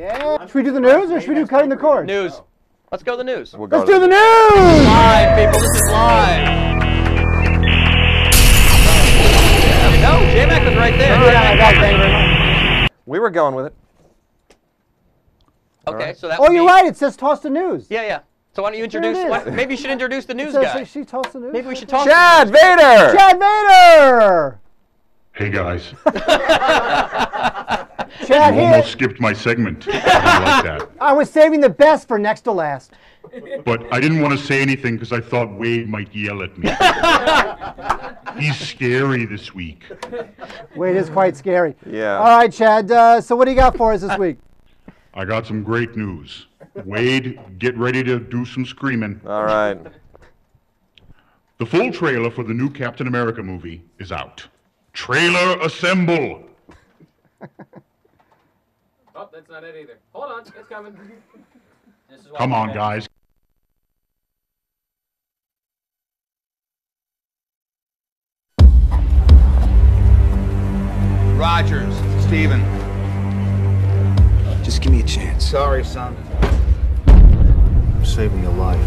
Yeah. Should we do the news or should we do cutting the cord? News. Let's go to the news. Let's do the news! Live, people. This is live. There we go. J-Mac was right there. Thank you very much. We were going with it. Okay, so that Oh, you're right. It says toss the news. Yeah. So why don't you introduce? Maybe you should introduce the news It guy. says she tossed the news. Maybe we should talk. Chad Vader! Chad Vader! Hey guys. Chad You here. almost skipped my segment. I didn't like that. I was saving the best for next to last. But I didn't want to say anything because I thought Wade might yell at me. He's scary this week. Wait, it's quite scary. Yeah. All right, Chad. So what do you got for us this week? I got some great news. Wade, get ready to do some screaming. All right. The full trailer for the new Captain America movie is out. Trailer assemble! Oh, that's not it either. Hold on, it's coming. Come on, guys. Rogers, Steven. Just give me a chance. Sorry, son. I'm saving your life.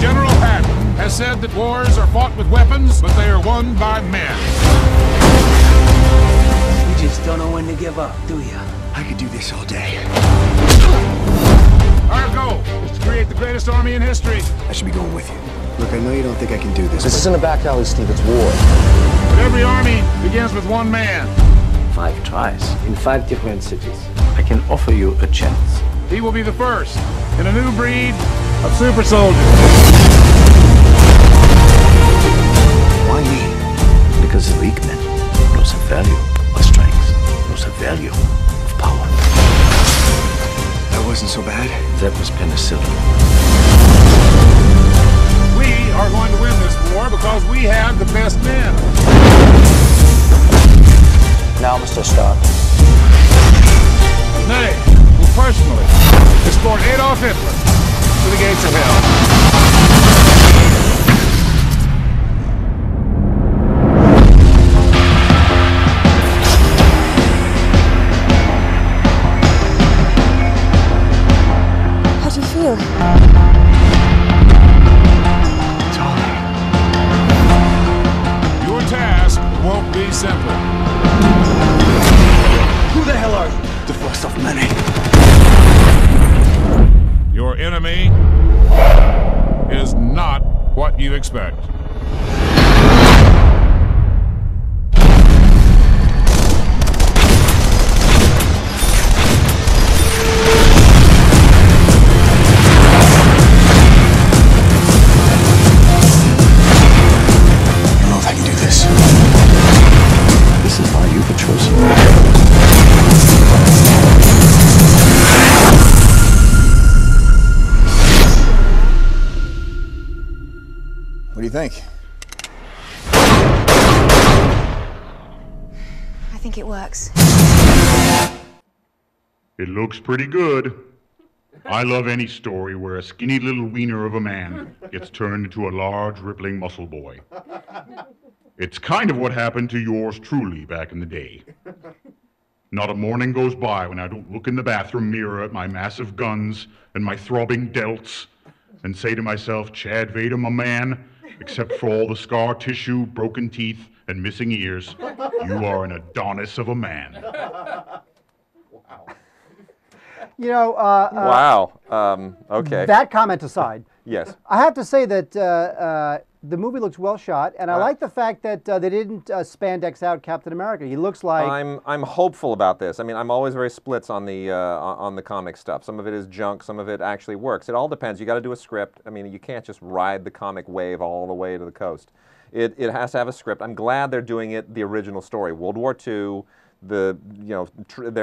General Patton has said that wars are fought with weapons, but they are won by men. You just don't know when to give up, do you? I could do this all day. Our goal is to create the greatest army in history. I should be going with you. Look, I know you don't think I can do this. This isn't a back alley, Steve. It's war. But every army begins with one man. 5 tries in 5 different cities. I can offer you a chance. He will be the first in a new breed of super soldiers. Why me? Because the weak men knows the value of strength, knows the value of power. That wasn't so bad. That was penicillin. We are going to win this war because we have the best men. Now, Mr. Stark. Nay, will personally escort Adolf Hitler to the gates of hell. How do you feel? It's all right. Your task won't be simple. Who the hell are you? The first of many. Your enemy is not what you expect. I don't know if I can do this. This is why you were chosen. What do you think? I think it works. It looks pretty good. I love any story where a skinny little wiener of a man gets turned into a large, rippling muscle boy. It's kind of what happened to yours truly back in the day. Not a morning goes by when I don't look in the bathroom mirror at my massive guns and my throbbing delts and say to myself, Chad Vader, my man, except for all the scar tissue, broken teeth, and missing ears, you are an Adonis of a man. You know, Wow. Okay. that comment aside, Yes. I have to say that the movie looks well shot, and I like the fact that they didn't spandex out Captain America. He looks like I'm hopeful about this. I mean, I'm always very splits on the comic stuff. Some of it is junk. Some of it actually works. It all depends. You got to do a script. I mean, you can't just ride the comic wave all the way to the coast. It has to have a script. I'm glad they're doing it the original story. World War II. They're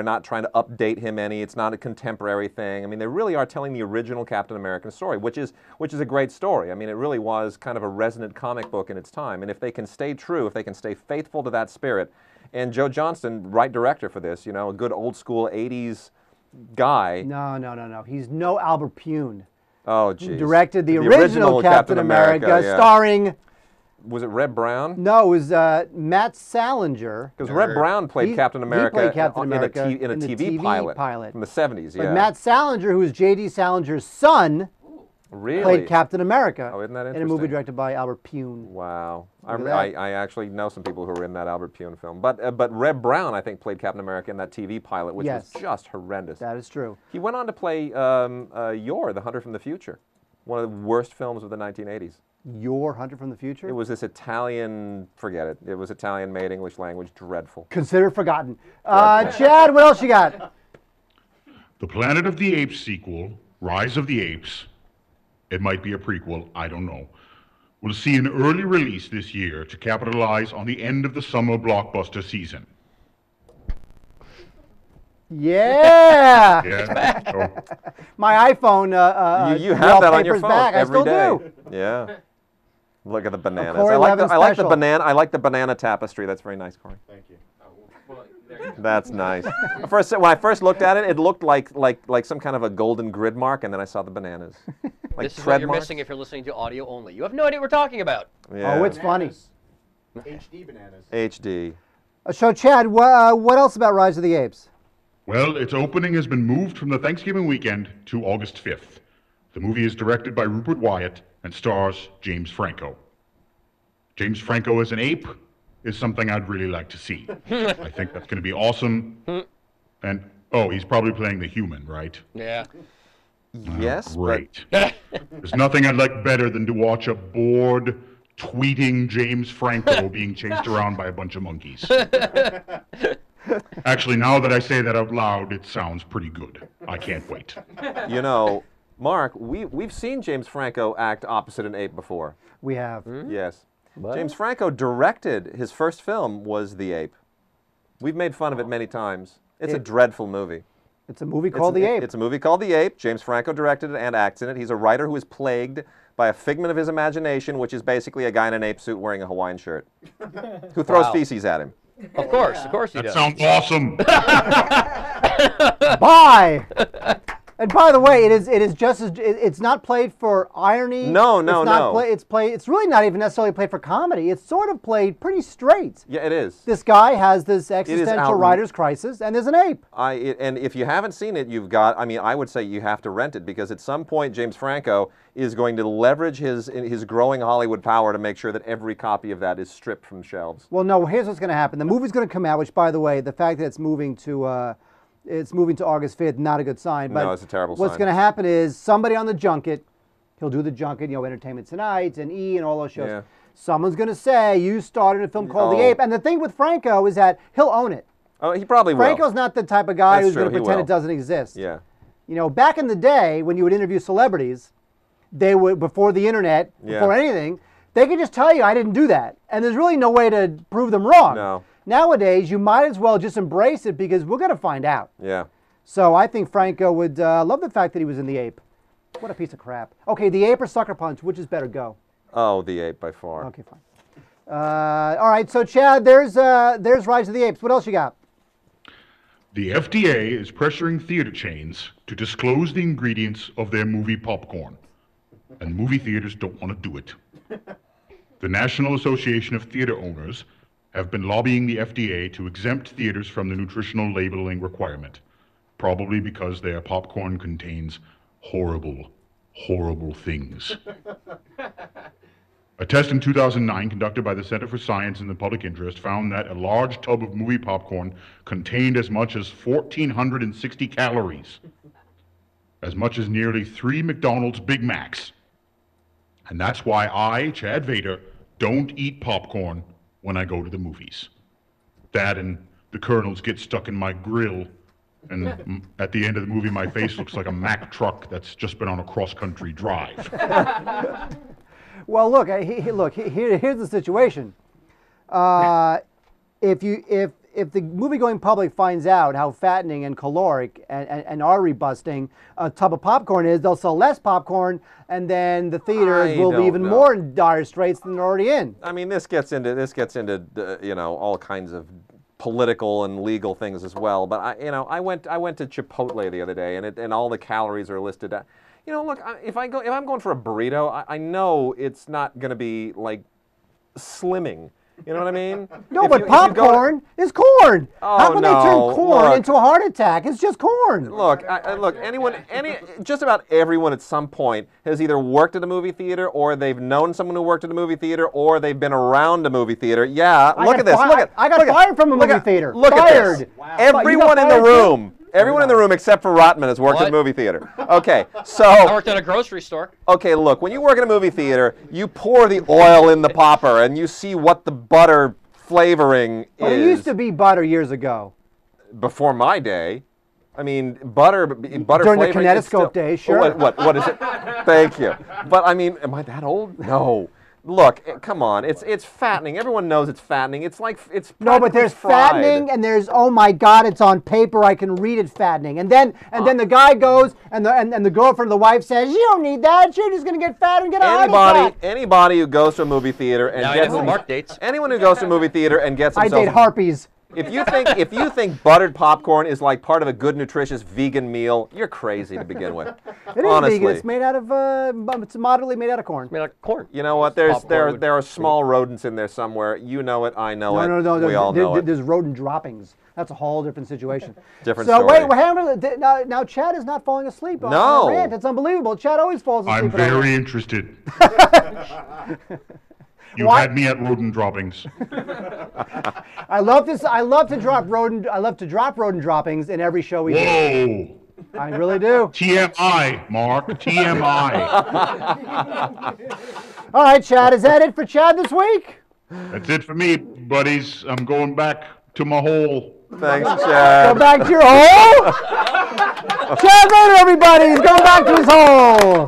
not trying to update him any. It's not a contemporary thing. I mean, they really are telling the original Captain American story, which is a great story. I mean, it really was kind of a resonant comic book in its time. And if they can stay true, if they can stay faithful to that spirit, and Joe Johnston, right director for this, you know, a good old school '80s guy. No. He's no Albert Pune. Oh, geez. Directed the original Captain America, yeah. starring Was it Reb Brown? No, it was Matt Salinger. Because Reb Brown played Captain America, he played Captain America in a the TV pilot from the 70s. But Yeah. Matt Salinger, who was J.D. Salinger's son, really played Captain America. Oh, isn't that interesting? In a movie directed by Albert Pune. Wow. I actually know some people who were in that Albert Pune film. But Reb Brown, I think, played Captain America in that TV pilot, which was just horrendous. That is true. He went on to play Yor, the Hunter from the Future, one of the worst films of the 1980s. Your Hunter from the Future? It was this Italian, forget it. It was Italian made English language, dreadful. Consider forgotten. Chad, what else you got? The Planet of the Apes sequel, Rise of the Apes, it might be a prequel, I don't know, will see an early release this year to capitalize on the end of the summer blockbuster season. Yeah! Yeah. So, my iPhone. You have that on your phone back. every I still day. do. Yeah. Look at the bananas. Corey I like the special. banana. I like the banana tapestry. That's very nice, Corey. Thank you. Well, there you go. That's nice. When I first looked at it, it looked like some kind of a golden grid mark, and then I saw the bananas. Like This is what you're marks. missing if you're listening to audio only. You have no idea what we're talking about. Yeah. Oh, it's funny. HD bananas. HD. So, Chad, what else about Rise of the Apes? well, its opening has been moved from the Thanksgiving weekend to August 5th. The movie is directed by Rupert Wyatt and stars James Franco. James Franco as an ape is something I'd really like to see. I think that's going to be awesome. And, oh, he's probably playing the human, right? Yeah. Yes, Great. There's nothing I'd like better than to watch a bored, tweeting James Franco being chased around by a bunch of monkeys. Actually, now that I say that out loud, it sounds pretty good. I can't wait. You know, Mark, we've seen James Franco act opposite an ape before. We have. Yes. James Franco directed, his first film was The Ape. We've made fun of it many times. It's a dreadful movie. It's a movie called The Ape. It's a movie called The Ape. James Franco directed it and acts in it. He's a writer who is plagued by a figment of his imagination, which is basically a guy in an ape suit wearing a Hawaiian shirt, who throws feces at him. Of course he That does. sounds awesome. Bye. And by the way, it is just as it's not played for irony. No. It's really not even necessarily played for comedy. It's sort of played pretty straight. Yeah, it is. This guy has this existential out- writer's crisis, and there's an ape. And if you haven't seen it, I would say you have to rent it, because at some point James Franco is going to leverage his growing Hollywood power to make sure that every copy of that is stripped from shelves. Well, no. Here's what's going to happen. The movie's going to come out. Which, by the way, the fact that it's moving to August 5th, not a good sign. But No, it's a terrible what's sign. going to happen is somebody on the junket, he'll do the junket, Entertainment Tonight and E and all those shows. Yeah. Someone's going to say, you started a film called The Oh. Ape. And the thing with Franco is that he'll own it. Oh, he probably will. Franco's not the type of guy That's who's true, going to he pretend will. it doesn't exist. Yeah. Back in the day when you would interview celebrities, they would, before the internet, Yeah. before anything, they could just tell you, I didn't do that. And there's really no way to prove them wrong. No. Nowadays, you might as well just embrace it, because we're going to find out. Yeah. So I think Franco would love the fact that he was in The Ape. What a piece of crap. Okay, The Ape or Sucker Punch, which is better? Go. Oh, The Ape by far. Okay, fine. All right, so Chad, there's Rise of the Apes. What else you got? The FDA is pressuring theater chains to disclose the ingredients of their movie popcorn, and movie theaters don't want to do it. The National Association of Theater Owners have been lobbying the FDA to exempt theaters from the nutritional labeling requirement, probably because their popcorn contains horrible, horrible things. A test in 2009 conducted by the Center for Science and the Public Interest found that a large tub of movie popcorn contained as much as 1,460 calories, as much as nearly 3 McDonald's Big Macs. And that's why I, Chad Vader, don't eat popcorn when I go to the movies. That and the kernels get stuck in my grill, and at the end of the movie my face looks like a Mack truck that's just been on a cross-country drive. Well, look, here's the situation. If the movie-going public finds out how fattening and caloric and artery busting a tub of popcorn is, they'll sell less popcorn, and then the theaters will be even more in dire straits than they're already in. I mean, this gets into all kinds of political and legal things as well. But I went to Chipotle the other day, and all the calories are listed. Look, if I'm going for a burrito, I know it's not going to be like slimming. You know what I mean? No, but popcorn is corn. Oh, How can they turn corn look. into a heart attack? It's just corn. Look, look. Just about everyone at some point has either worked at a movie theater, or they've known someone who worked at a movie theater, or they've been around a movie theater. Yeah, look at this. I got fired from a movie theater. Look at this. Wow. Everyone in the room. Everyone in the room except for Rotman has worked at a movie theater. Okay, so... I worked at a grocery store. Okay, look, when you work at a movie theater, you pour the oil in the popper, and you see what the butter flavoring is. But it used to be butter years ago. Before my day. I mean, butter During flavoring... the kinetoscope days, sure. What is it? Thank you. But, I mean, am I that old? No. Look, come on, it's fattening. Everyone knows it's fattening. It's like, it's no, but there's fried. fattening, and there's, oh my God, it's on paper. I can read it fattening. And then the guy goes, and the girlfriend, the wife says, you don't need that. You're just gonna get fat and get a heart attack. Anybody who goes to a movie theater and gets Mark dates. Anyone who goes to a movie theater and gets himself, I date harpies. If you think buttered popcorn is like part of a good, nutritious vegan meal, you're crazy to begin with. It is Honestly. vegan. It's made out of, it's moderately made out of corn. It's made out of corn. You know what? There are small rodents in there somewhere. You know it. I know it. No. We all know it. There's rodent droppings. That's a whole different situation. Different story. So wait, we're having now. Chad is not falling asleep on a rant. It's unbelievable. Chad always falls asleep. I'm very interested. You had me at rodent droppings. I love this. I love to drop rodent droppings in every show we do. Whoa! I really do. TMI, Mark. TMI. All right, Chad. Is that it for Chad this week? That's it for me, buddies. I'm going back to my hole. Thanks, Chad. Go back to your hole. Chad Vader, everybody. He's going back to his hole.